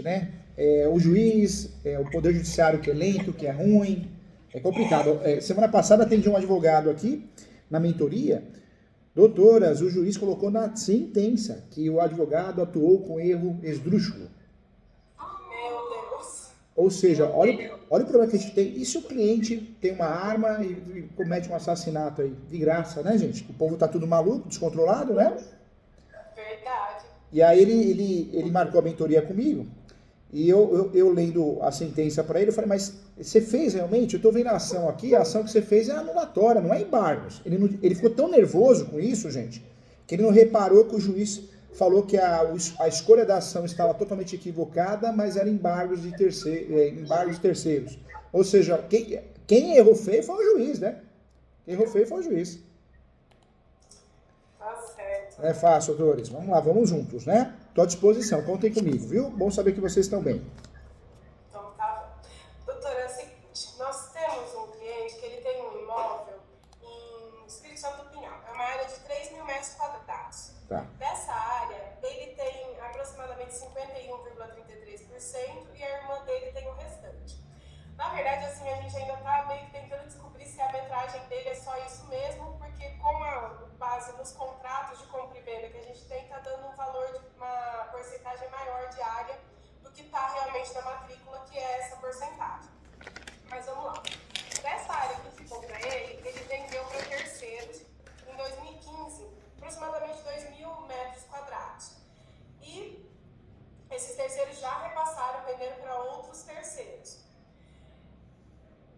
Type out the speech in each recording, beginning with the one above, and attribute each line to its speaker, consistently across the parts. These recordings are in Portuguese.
Speaker 1: né? O juiz, o poder judiciário que é lento, que é ruim, é complicado. Semana passada atendi um advogado aqui na mentoria. Doutoras, o juiz colocou na sentença que o advogado atuou com erro esdrúxulo.
Speaker 2: Meu Deus.
Speaker 1: Ou seja, olha o problema que a gente tem. E se o cliente tem uma arma e comete um assassinato aí? De graça, né, gente? O povo tá tudo maluco, descontrolado, né?
Speaker 2: Verdade.
Speaker 1: E aí ele marcou a mentoria comigo. E eu lendo a sentença para ele, eu falei, mas você fez realmente? Eu estou vendo a ação aqui, a ação que você fez é anulatória, não é embargos. Ele ficou tão nervoso com isso, gente, que ele não reparou que o juiz falou que a escolha da ação estava totalmente equivocada, mas era embargos de terceiros. Ou seja, quem errou feio foi o juiz, né? Quem errou feio foi o juiz.
Speaker 2: Tá certo.
Speaker 1: Não é fácil, doutores. Vamos lá, vamos juntos, né? Estou à disposição, contem comigo, viu? Bom saber que vocês estão bem.
Speaker 2: Então tá bom. Doutora, é o seguinte, nós temos um cliente que ele tem um imóvel em Espírito Santo do Pinhal. É uma área de 3 mil metros quadrados.
Speaker 1: Tá.
Speaker 2: Dessa área, ele tem aproximadamente 51,33% e a irmã dele tem o restante. Na verdade, assim, a gente ainda está meio que tentando descobrir se a metragem dele é só isso mesmo, porque com a base nos contratos de compra e venda que a gente tem, está dando um valor de uma porcentagem maior de área do que está realmente na matrícula, que é essa porcentagem. Mas vamos lá. Dessa área que ficou para ele vendeu para terceiros em 2015, aproximadamente 2 mil metros quadrados. E esses terceiros já repassaram, vendendo para outros terceiros.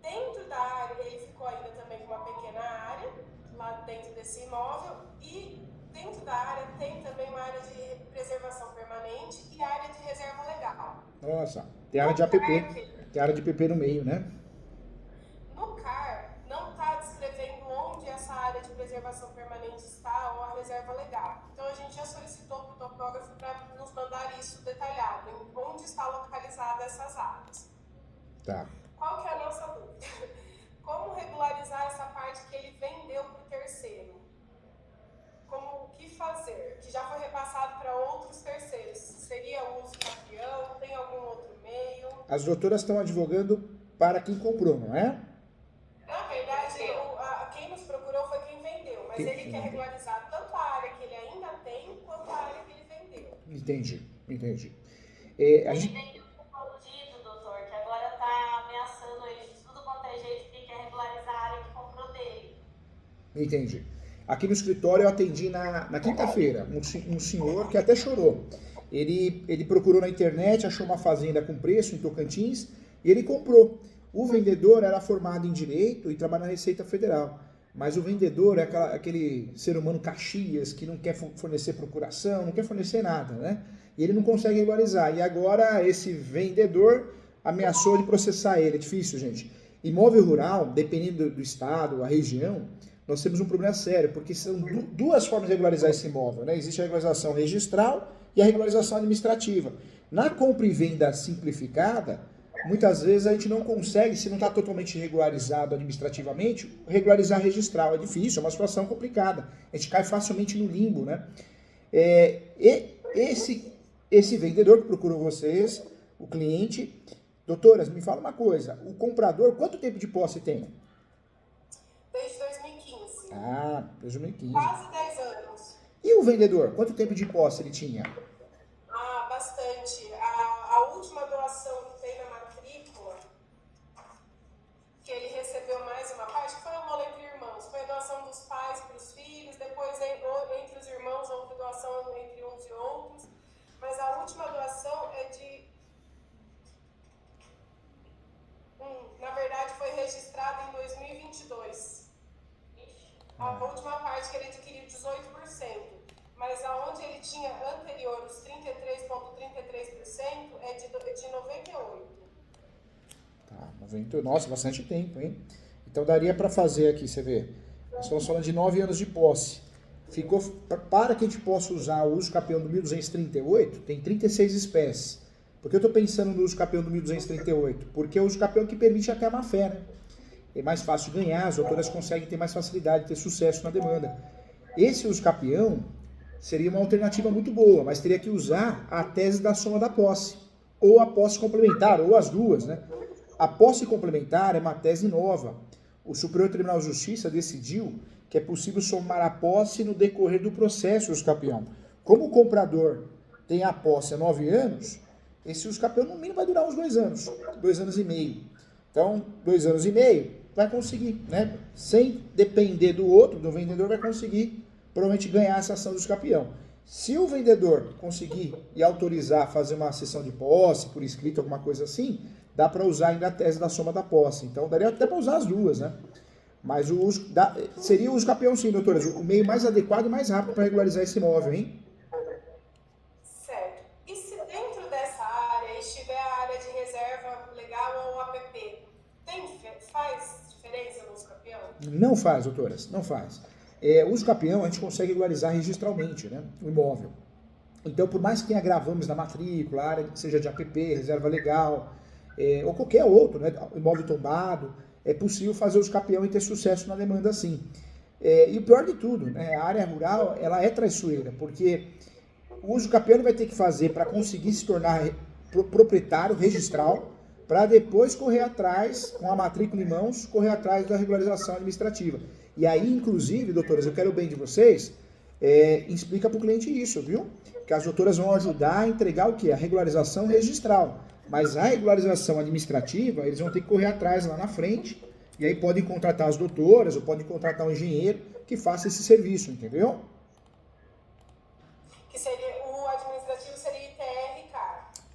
Speaker 2: Dentro da área, ele ficou ainda também com uma pequena área, lá dentro desse imóvel, e dentro da área tem também uma área de preservação permanente e área de reserva legal.
Speaker 1: Nossa, tem área de APP, tem área de PP no meio, né?
Speaker 2: No CAR, não está descrevendo onde essa área de preservação permanente está ou a reserva legal. Então, a gente já solicitou para o topógrafo para nos mandar isso detalhado, em onde está localizada essas áreas.
Speaker 1: Tá.
Speaker 2: Qual que é a nossa dúvida? Como regularizar essa parte que ele vendeu para o terceiro? O que fazer? Que já foi repassado para outros terceiros. Seria o uso capião? Tem algum outro meio?
Speaker 1: As doutoras estão advogando para quem comprou, não é?
Speaker 2: Na verdade, quem nos procurou foi quem vendeu, mas ele quer regularizar tanto a área que ele ainda tem, quanto a área que ele vendeu.
Speaker 1: Entendi.
Speaker 3: Ele vendeu com bandido, doutor, que agora está ameaçando ele de tudo quanto é jeito, porque quer regularizar a área que comprou dele.
Speaker 1: Entendi. Aqui no escritório eu atendi na quinta-feira um senhor que até chorou. Ele procurou na internet, achou uma fazenda com preço em Tocantins e ele comprou. O vendedor era formado em Direito e trabalha na Receita Federal. Mas o vendedor é aquele ser humano Caxias que não quer fornecer procuração, não quer fornecer nada, né? E ele não consegue regularizar. E agora esse vendedor ameaçou de processar ele. É difícil, gente. Imóvel rural, dependendo do estado, a região, nós temos um problema sério, porque são duas formas de regularizar esse imóvel, né? Existe a regularização registral e a regularização administrativa. Na compra e venda simplificada, muitas vezes a gente não consegue, se não está totalmente regularizado administrativamente, regularizar registral. É difícil, é uma situação complicada. A gente cai facilmente no limbo, né? Esse vendedor que procurou vocês, o cliente, doutoras, me fala uma coisa, o comprador, quanto tempo de posse tem?
Speaker 2: Desde 2015.
Speaker 1: Ah, desde 2015.
Speaker 2: Quase 10 anos.
Speaker 1: E o vendedor, quanto tempo de posse ele tinha?
Speaker 2: Ah, bastante. A última doação que tem na matrícula, que ele recebeu mais uma parte, foi o bolo entre irmãos. Foi a doação dos pais para os filhos, depois entre os irmãos houve doação entre uns e outros. Mas a última doação é de... na verdade, foi registrada em 2022. A última parte que ele adquiriu 18%. Mas aonde ele tinha anterior os 33,33% é de 98%.
Speaker 1: Tá, 90, nossa, bastante tempo, hein? Então daria para fazer aqui, você vê. Nós estamos falando de 9 anos de posse. Ficou, para que a gente possa usar o uso capião do 1238, tem 36 espécies. Por que eu estou pensando no uso capião do 1238? Porque é o uso capião que permite até a má-fé, né? É mais fácil ganhar, as autoras conseguem ter mais facilidade, ter sucesso na demanda. Esse uso capião seria uma alternativa muito boa, mas teria que usar a tese da soma da posse. ou a posse complementar, ou as duas, né? A posse complementar é uma tese nova. O Superior Tribunal de Justiça decidiu que é possível somar a posse no decorrer do processo usucapião. Como o comprador tem a posse há 9 anos, esse usucapião no mínimo vai durar uns 2 anos, 2 anos e meio. Então, 2 anos e meio, vai conseguir, né? Sem depender do outro, do vendedor, vai conseguir provavelmente ganhar essa ação do usucapião. Se o vendedor conseguir e autorizar fazer uma sessão de posse, por escrito, alguma coisa assim, dá para usar ainda a tese da soma da posse. Então, daria até para usar as duas, né? Mas seria o usucapião sim, doutoras, o meio mais adequado e mais rápido para regularizar esse imóvel, hein?
Speaker 2: Certo. E se dentro dessa área estiver a área de reserva legal ou APP, faz diferença no usucapião?
Speaker 1: Não faz, doutoras, não faz. O usucapião a gente consegue regularizar registralmente, né, o imóvel. Então, por mais que tenha gravames na matrícula, área seja de APP, reserva legal, ou qualquer outro, né, imóvel tombado, é possível fazer o usucapião e ter sucesso na demanda sim. E o pior de tudo, né, a área rural ela é traiçoeira, porque o usucapião vai ter que fazer para conseguir se tornar proprietário registral, para depois correr atrás, com a matrícula em mãos, correr atrás da regularização administrativa. E aí, inclusive, doutoras, eu quero o bem de vocês, explica para o cliente isso, viu? Que as doutoras vão ajudar a entregar o quê? A regularização registral. Mas a regularização administrativa, eles vão ter que correr atrás lá na frente, e aí podem contratar as doutoras, ou podem contratar um engenheiro que faça esse serviço, entendeu?
Speaker 2: Que seria, o administrativo seria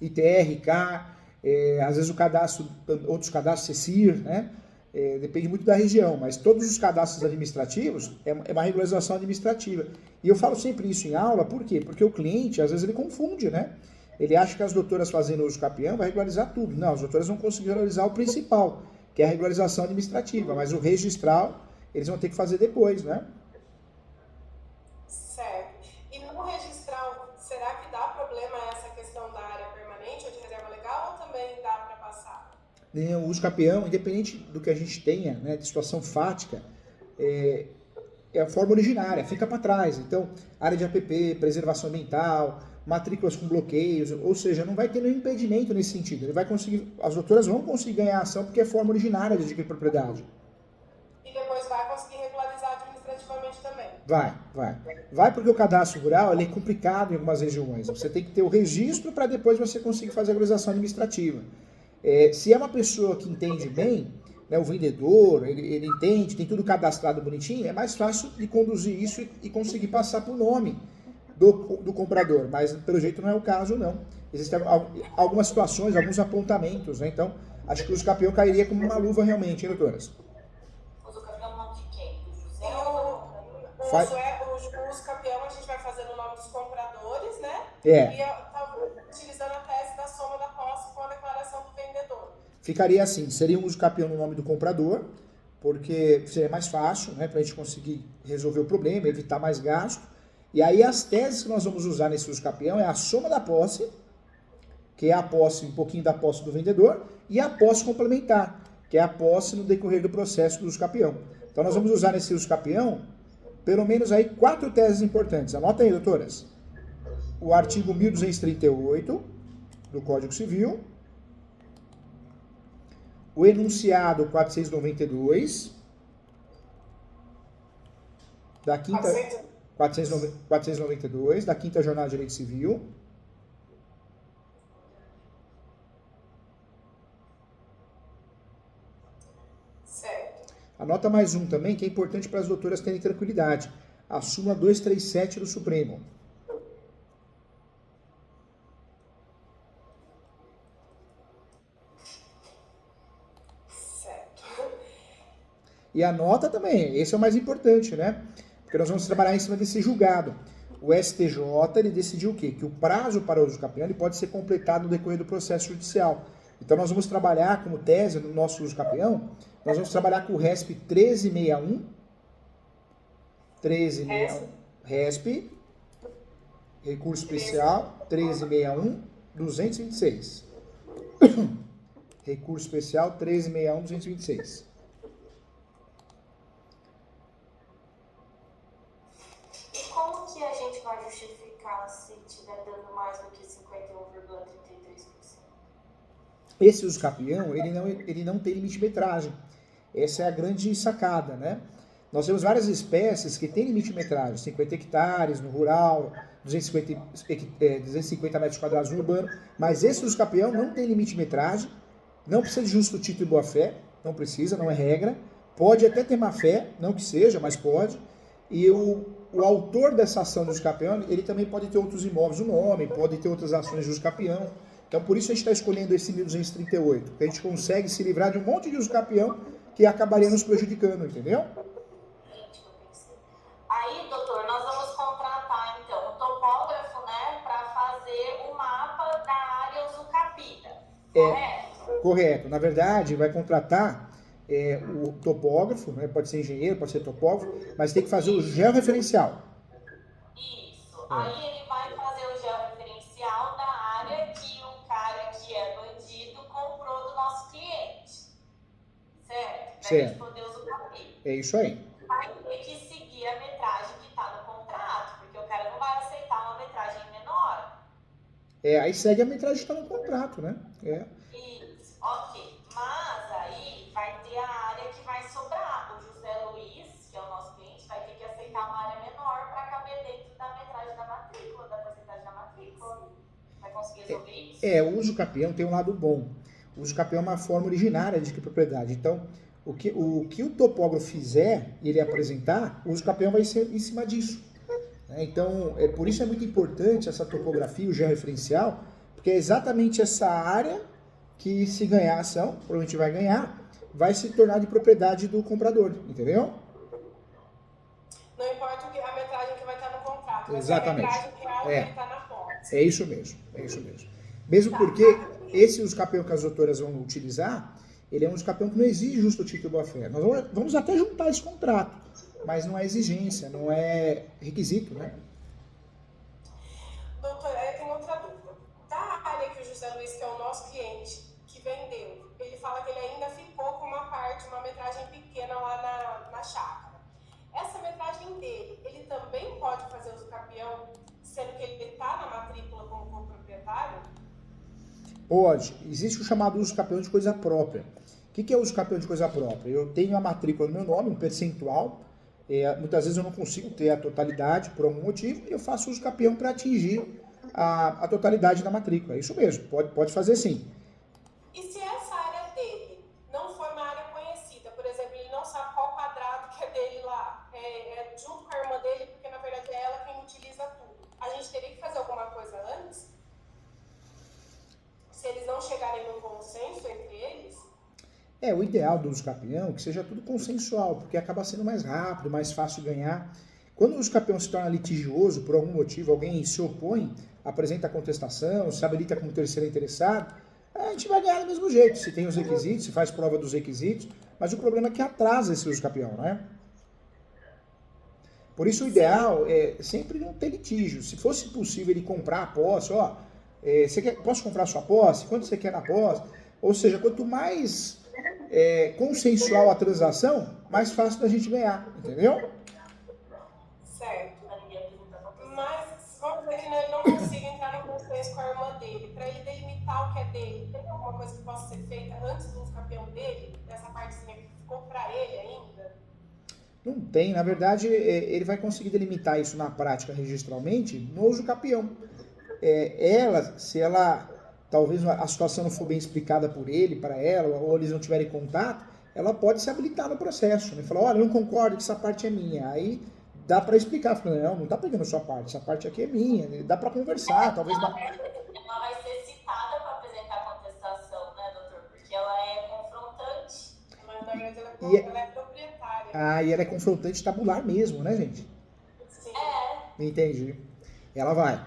Speaker 2: ITRK.
Speaker 1: ITRK, às vezes o cadastro, outros cadastros CECIR, né? Depende muito da região, mas todos os cadastros administrativos é uma regularização administrativa. E eu falo sempre isso em aula, por quê? Porque o cliente, às vezes, ele confunde, né? Ele acha que as doutoras fazendo o usucapião vai regularizar tudo. Não, as doutoras vão conseguir regularizar o principal, que é a regularização administrativa, mas o registral, eles vão ter que fazer depois, né?
Speaker 2: Certo. E no registral, será que dá problema essa questão da área permanente ou de reserva legal ou também dá para passar?
Speaker 1: O usucapião, independente do que a gente tenha, né, de situação fática, é a forma originária, fica para trás. Então, área de APP, preservação ambiental, matrículas com bloqueios, ou seja, não vai ter nenhum impedimento nesse sentido. Ele vai conseguir, as doutoras vão conseguir ganhar a ação porque é forma originária de adquirir propriedade.
Speaker 2: E depois vai conseguir regularizar administrativamente também?
Speaker 1: Vai porque o cadastro rural ele é complicado em algumas regiões. Você tem que ter o registro para depois você conseguir fazer a regularização administrativa. Se é uma pessoa que entende bem, né, o vendedor, ele entende, tem tudo cadastrado bonitinho, é mais fácil de conduzir isso e conseguir passar por nome do comprador, mas pelo jeito não é o caso não. Existem algumas situações, alguns apontamentos, né? Então acho que o usucapião cairia como uma luva realmente, hein, doutoras?
Speaker 3: O usucapião não de quem? Do José?
Speaker 2: O usucapião a gente vai fazer no nome dos compradores, né?
Speaker 1: E
Speaker 2: talvez utilizando a tese da soma da posse com a declaração do vendedor.
Speaker 1: Ficaria assim, seria um usucapião no nome do comprador, porque seria mais fácil, né, para a gente conseguir resolver o problema, evitar mais gasto. E aí as teses que nós vamos usar nesse usucapião é a soma da posse, que é a posse, um pouquinho da posse do vendedor, e a posse complementar, que é a posse no decorrer do processo do usucapião. Então nós vamos usar nesse usucapião, pelo menos aí 4 teses importantes. Anota aí, doutoras. O artigo 1238 do Código Civil, o enunciado 492 da quinta... 492, da Quinta Jornada de Direito Civil.
Speaker 2: Certo.
Speaker 1: Anota mais um também, que é importante para as doutoras terem tranquilidade. A súmula 237 do Supremo.
Speaker 2: Certo.
Speaker 1: E anota também, esse é o mais importante, né? Porque nós vamos trabalhar em cima desse julgado. O STJ ele decidiu o quê? Que o prazo para o usucapião ele pode ser completado no decorrer do processo judicial. Então nós vamos trabalhar como tese no nosso usucapião, nós vamos trabalhar com o RESP 1361, RESP, recurso especial 1361, 226. Recurso especial 1361, 226.
Speaker 3: Que a gente vai justificar se estiver dando mais do que 51,33%?
Speaker 1: Esse uso capião, ele não tem limite de metragem. Essa é a grande sacada, né? Nós temos várias espécies que têm limite de metragem, 50 hectares no rural, 250 metros quadrados no urbano, mas esse uso capião não tem limite de metragem, não precisa de justo título e boa fé, não precisa, não é regra, pode até ter má fé, não que seja, mas pode, e o autor dessa ação do uso capião, ele também pode ter outros imóveis no nome, pode ter outras ações de uso capião. Então, por isso a gente está escolhendo esse 1238, porque a gente consegue se livrar de um monte de uso capião que acabaria nos prejudicando, entendeu?
Speaker 3: Aí, doutor, nós vamos contratar, então, um topógrafo, né, para fazer o mapa da área usucapita, correto?
Speaker 1: Correto. Na verdade, vai contratar o topógrafo, né, pode ser engenheiro, pode ser topógrafo, mas tem que fazer o georreferencial.
Speaker 3: Isso. Aí ele vai fazer o georreferencial da área que o cara que é bandido comprou do nosso cliente. Certo? Pra gente poder usucapiar.
Speaker 1: É isso aí.
Speaker 3: Vai ter que seguir a metragem que está no contrato, porque o cara não vai aceitar uma metragem menor.
Speaker 1: Aí segue a metragem que está no contrato, né?
Speaker 3: Isso, ok. Mas aí vai ter a área que vai sobrar. O José Luiz, que é o nosso cliente, vai ter que aceitar uma área menor para caber dentro da metragem da matrícula, da porcentagem da matrícula. Vai conseguir resolver isso?
Speaker 1: O uso capião tem um lado bom. O uso capião é uma forma originária de propriedade. Então, o que o topógrafo fizer e ele apresentar, o uso capião vai ser em cima disso. Então, por isso é muito importante essa topografia, o georreferencial, porque é exatamente essa área que, se ganhar a ação, provavelmente vai ganhar, vai se tornar de propriedade do comprador, entendeu?
Speaker 2: Não importa a metragem que vai estar no contrato, mas
Speaker 1: exatamente.
Speaker 2: A metragem real que está na fonte.
Speaker 1: É isso mesmo, é isso mesmo. Mesmo porque esse uso capião que as doutoras vão utilizar, ele é um uso capião que não exige justo título boa fé. Nós vamos até juntar esse contrato, mas não é exigência, não é requisito, né?
Speaker 2: Doutor, eu tenho outra dúvida. Da área que o José Luiz, que é o nosso cliente, que vendeu, ele fala que ele ainda ficou com uma parte, uma metragem pequena lá na chácara. Essa metragem dele, ele também pode fazer uso capião, sendo que ele está na matrícula como proprietário?
Speaker 1: Pode. Existe o chamado uso capião de coisa própria. O que é uso capião de coisa própria? Eu tenho a matrícula no meu nome, um percentual. Muitas vezes eu não consigo ter a totalidade por algum motivo e eu faço uso capião para atingir a totalidade da matrícula. É isso mesmo, pode fazer sim.
Speaker 2: E se essa área dele não for uma área conhecida, por exemplo, ele não sabe qual quadrado que é dele lá, junto com a irmã dele, porque na verdade é ela quem utiliza tudo, a gente teria que fazer alguma coisa antes? Se eles não chegarem num consenso entre eles?
Speaker 1: O ideal do uso capião é que seja tudo consensual, porque acaba sendo mais rápido, mais fácil de ganhar. Quando o uso capião se torna litigioso, por algum motivo, alguém se opõe, apresenta a contestação, se habilita como terceiro interessado, a gente vai ganhar do mesmo jeito, se tem os requisitos, se faz prova dos requisitos, mas o problema é que atrasa esse uso capião, né? Por isso o ideal é sempre não ter litígio. Se fosse possível ele comprar a posse, posso comprar a sua posse? Quanto você quer na posse? Ou seja, quanto mais consensual a transação, mais fácil da gente ganhar, entendeu?
Speaker 2: Certo. Mas vamos dizer que ele não consiga entrar no consenso com a irmã dele, para ele delimitar o que é dele. Tem alguma coisa que possa ser feita antes do uso capião dele, dessa partezinha que ficou para ele ainda?
Speaker 1: Não tem, na verdade, ele vai conseguir delimitar isso na prática registralmente no uso capião. Se ela, talvez a situação não for bem explicada por ele, para ela, ou eles não tiverem contato, ela pode se habilitar no processo, né? Falar, olha, eu não concordo que essa parte é minha. Aí dá para explicar, falando, não tá pegando a sua parte, essa parte aqui é minha, dá para conversar, talvez...
Speaker 3: Ela vai ser citada para apresentar contestação, né, doutor? Porque ela é confrontante.
Speaker 2: Mas na verdade ela é proprietária.
Speaker 1: E ela é confrontante tabular mesmo, né, gente?
Speaker 2: Sim.
Speaker 1: Entendi. Ela vai.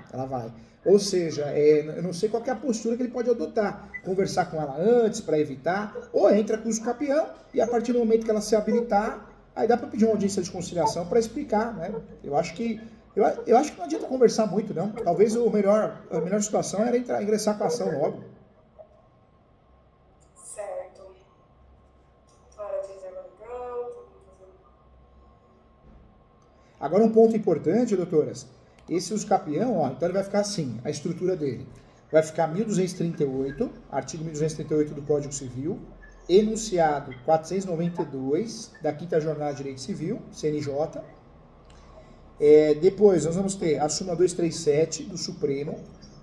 Speaker 1: Ou seja, eu não sei qual que é a postura que ele pode adotar. Conversar com ela antes para evitar, ou entra com o uso capião e a partir do momento que ela se habilitar, aí dá para pedir uma audiência de conciliação para explicar, né? Eu acho que não adianta conversar muito, não. Talvez a melhor situação era ingressar com a ação logo.
Speaker 2: Certo. Hora de agora pronto.
Speaker 1: Agora um ponto importante, doutoras. Esse uso capião, então ele vai ficar assim, a estrutura dele. vai ficar 1238, artigo 1238 do Código Civil, enunciado 492 da 5ª Jornada de Direito Civil, CNJ. Depois nós vamos ter a súmula 237 do Supremo.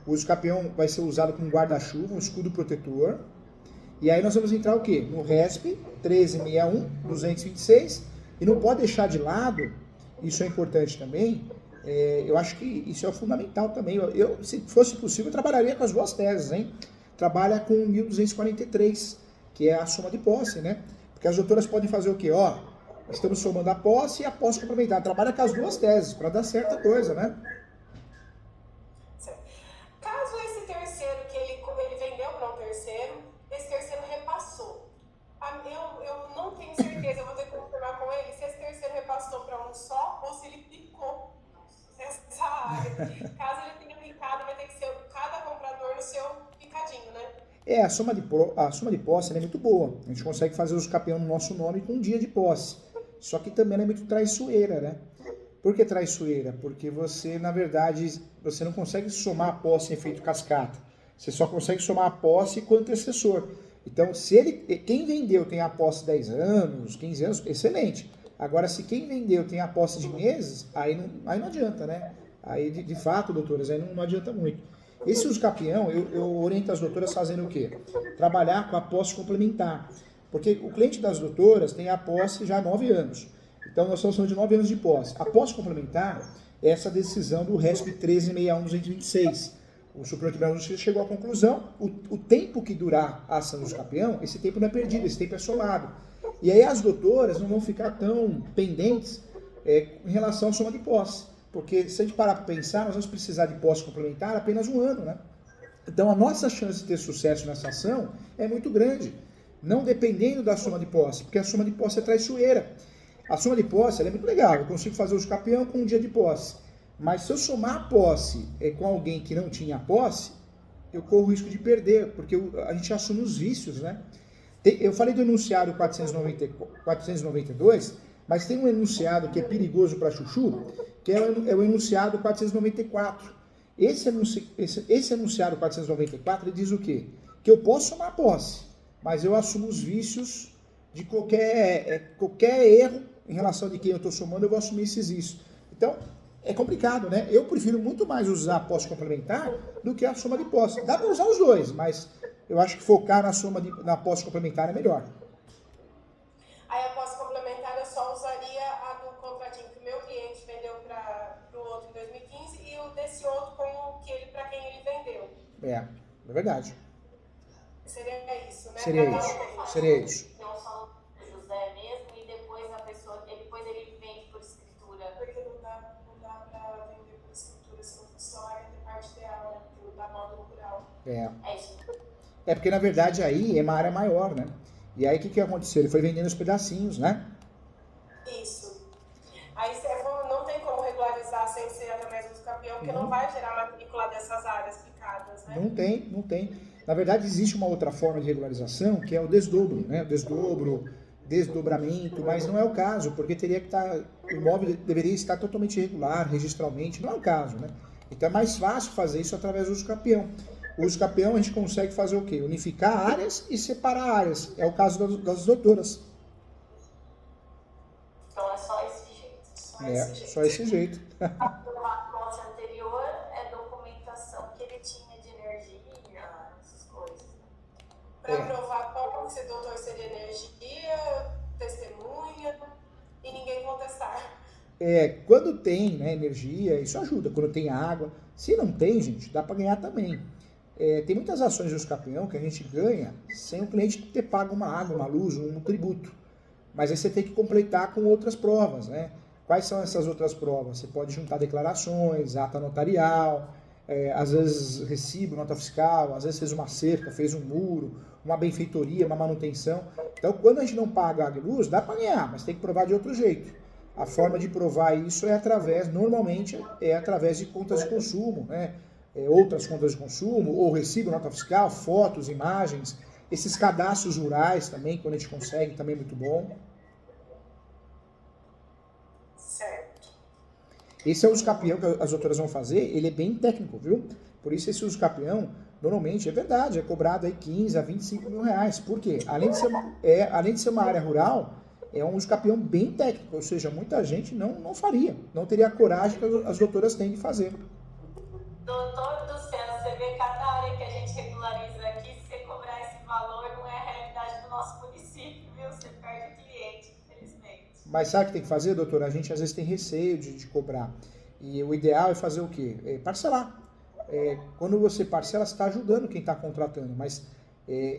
Speaker 1: O uso capião vai ser usado como guarda-chuva, um escudo protetor. E aí nós vamos entrar o quê? No RESP 1361-226. E não pode deixar de lado, isso é importante também, eu acho que isso é fundamental também. Eu, se fosse possível, eu trabalharia com as duas teses, hein? Trabalha com 1243, que é a soma de posse, né? Porque as doutoras podem fazer o quê? Ó, estamos somando a posse e a posse complementar. Trabalha com as duas teses, para dar certa coisa, né?
Speaker 2: Caso esse terceiro, que ele vendeu para um terceiro, esse terceiro repassou. Eu não tenho certeza, eu vou ter que confirmar com ele se esse terceiro repassou para um só ou se ele picou essa área. Caso ele tenha picado, vai ter que ser cada comprador no seu picadinho, né?
Speaker 1: A soma de posse é muito boa. A gente consegue fazer os capião no nosso nome com um dia de posse. Só que também é muito traiçoeira, né? Por que traiçoeira? Porque você, na verdade, você não consegue somar a posse em efeito cascata. Você só consegue somar a posse com o antecessor. Então, quem vendeu tem a posse 10 anos, 15 anos, excelente. Agora, se quem vendeu tem a posse de meses, aí não adianta, né? Aí, de fato, doutoras, aí não adianta muito. Esse uso capião, eu oriento as doutoras fazendo o quê? Trabalhar com a posse complementar. Porque o cliente das doutoras tem a posse já há 9 anos. Então, nós estamos falando de 9 anos de posse. A posse complementar é essa decisão do RESP 1361-226. O Supremo Tribunal de Justiça chegou à conclusão, o tempo que durar a ação do capião, esse tempo não é perdido, esse tempo é somado. E aí as doutoras não vão ficar tão pendentes em relação à soma de posse. Porque se a gente parar para pensar, nós vamos precisar de posse complementar apenas um ano, né? Então a nossa chance de ter sucesso nessa ação é muito grande, não dependendo da soma de posse, porque a soma de posse é traiçoeira. A soma de posse ela é muito legal, eu consigo fazer os capião com um dia de posse. Mas se eu somar a posse com alguém que não tinha posse, eu corro o risco de perder, porque a gente assume os vícios, né? Eu falei do enunciado 492, mas tem um enunciado que é perigoso para chuchu, que é o enunciado 494. Esse enunciado 494 ele diz o quê? Que eu posso somar a posse, mas eu assumo os vícios de qualquer erro em relação de quem eu estou somando, eu vou assumir esses vícios. Então, é complicado, né? Eu prefiro muito mais usar a posse complementar do que a soma de posse. Dá para usar os dois, mas eu acho que focar na posse complementar é melhor.
Speaker 2: Aí a posse complementar eu só usaria a do contratinho que o meu cliente vendeu para o outro em 2015 e o desse outro para quem ele vendeu.
Speaker 1: É verdade.
Speaker 2: Seria isso, né?
Speaker 1: Seria isso.
Speaker 3: Então só do José mesmo e depois ele vende por escritura.
Speaker 2: Porque não dá para vender por escritura se não funcionar ter parte dela, né? Da modo rural.
Speaker 3: É isso.
Speaker 1: É porque, na verdade, aí é uma área maior, né? E aí, o que aconteceu? Ele foi vendendo os pedacinhos, né?
Speaker 2: Isso. Aí não tem como regularizar sem ser através do capião, porque não vai gerar matrícula dessas áreas picadas, né?
Speaker 1: Não tem. Na verdade, existe uma outra forma de regularização, que é o desdobro, né? Desdobramento, mas não é o caso, porque o imóvel deveria estar totalmente regular, registralmente, não é o caso, né? Então, é mais fácil fazer isso através do uso capião. O uso capião a gente consegue fazer o quê? Unificar áreas e separar áreas. É o caso das doutoras.
Speaker 3: Então é só esse jeito.
Speaker 1: Só esse jeito.
Speaker 3: A posse anterior é documentação que ele tinha de energia, essas coisas.
Speaker 2: Para provar qual ser doutor seria energia, testemunha e ninguém contestar.
Speaker 1: Quando tem, né, energia, isso ajuda. Quando tem água. Se não tem, gente, dá para ganhar também. Tem muitas ações de uso capião que a gente ganha sem o cliente ter pago uma água, uma luz, um tributo. Mas aí você tem que completar com outras provas, né? Quais são essas outras provas? Você pode juntar declarações, ata notarial, às vezes recibo, nota fiscal, às vezes fez uma cerca, fez um muro, uma benfeitoria, uma manutenção. Então, quando a gente não paga água e luz, dá para ganhar, mas tem que provar de outro jeito. A forma de provar isso normalmente é através de contas de consumo, né? Outras contas de consumo, ou recibo, nota fiscal, fotos, imagens, esses cadastros rurais também, quando a gente consegue, também é muito bom.
Speaker 2: Certo.
Speaker 1: Esse é o uso capião que as doutoras vão fazer, ele é bem técnico, viu? Por isso esse uso capião, normalmente, é verdade, é cobrado aí 15 a 25 mil reais. Por quê? Além de ser uma área rural, é um uso capião bem técnico, ou seja, muita gente não faria, não teria a coragem que as doutoras têm de fazer.
Speaker 3: Doutor do céu, você vê cada área que a gente regulariza aqui, se você cobrar esse valor, não é a realidade do nosso município, viu? Você perde cliente, infelizmente.
Speaker 1: Mas sabe o que tem que fazer, doutora? A gente às vezes tem receio de cobrar. E o ideal é fazer o quê? É parcelar. Quando você parcela, você está ajudando quem está contratando, mas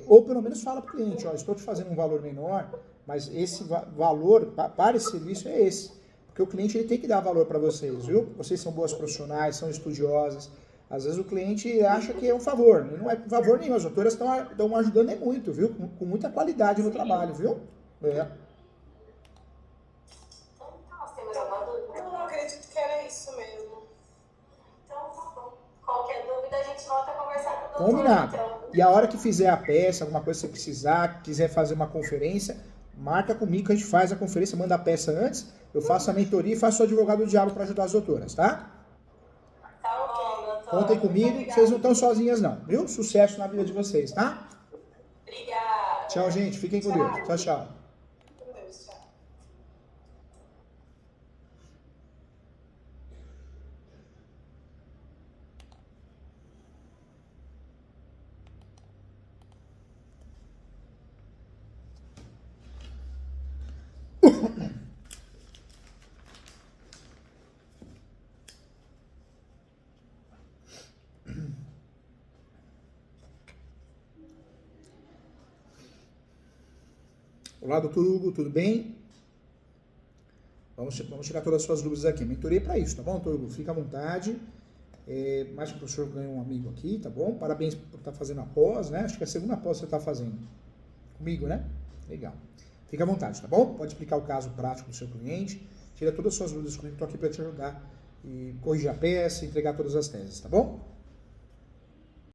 Speaker 1: ou pelo menos fala para o cliente, ó, estou te fazendo um valor menor, mas esse valor para esse serviço é esse. Porque o cliente ele tem que dar valor para vocês, viu? Vocês são boas profissionais, são estudiosas. Às vezes o cliente acha que é um favor. Não é favor nenhum. As doutoras estão ajudando muito, viu? Com muita qualidade no trabalho, viu?
Speaker 3: Então, nós temos alguma dúvida?
Speaker 2: Eu acredito que era isso mesmo.
Speaker 3: Então, tá bom. Qualquer dúvida, a gente volta a conversar com o doutor.
Speaker 1: Combinado.
Speaker 3: Então.
Speaker 1: E a hora que fizer a peça, alguma coisa que você precisar, quiser fazer uma conferência, marca comigo que a gente faz a conferência, manda a peça antes, eu faço a mentoria e faço o advogado do diabo para ajudar as doutoras, tá?
Speaker 3: Tá bom, doutor.
Speaker 1: Contem comigo, vocês não estão sozinhas não, viu? Sucesso na vida de vocês, tá?
Speaker 3: Obrigada.
Speaker 1: Tchau, gente. Fiquem com Deus. Tchau, tchau.
Speaker 2: Com Deus, tchau.
Speaker 1: Olá, doutor Hugo, tudo bem? Vamos tirar todas as suas dúvidas aqui. Mentoria é para isso, tá bom, doutor Hugo? Fica à vontade. Mais que o professor ganhou um amigo aqui, tá bom? Parabéns por estar fazendo a pós, né? Acho que é a segunda pós que você está fazendo. Comigo, né? Legal. Fica à vontade, tá bom? Pode explicar o caso prático do seu cliente. Tira todas as suas dúvidas comigo, estou aqui para te ajudar e corrigir a peça e entregar todas as teses, tá bom?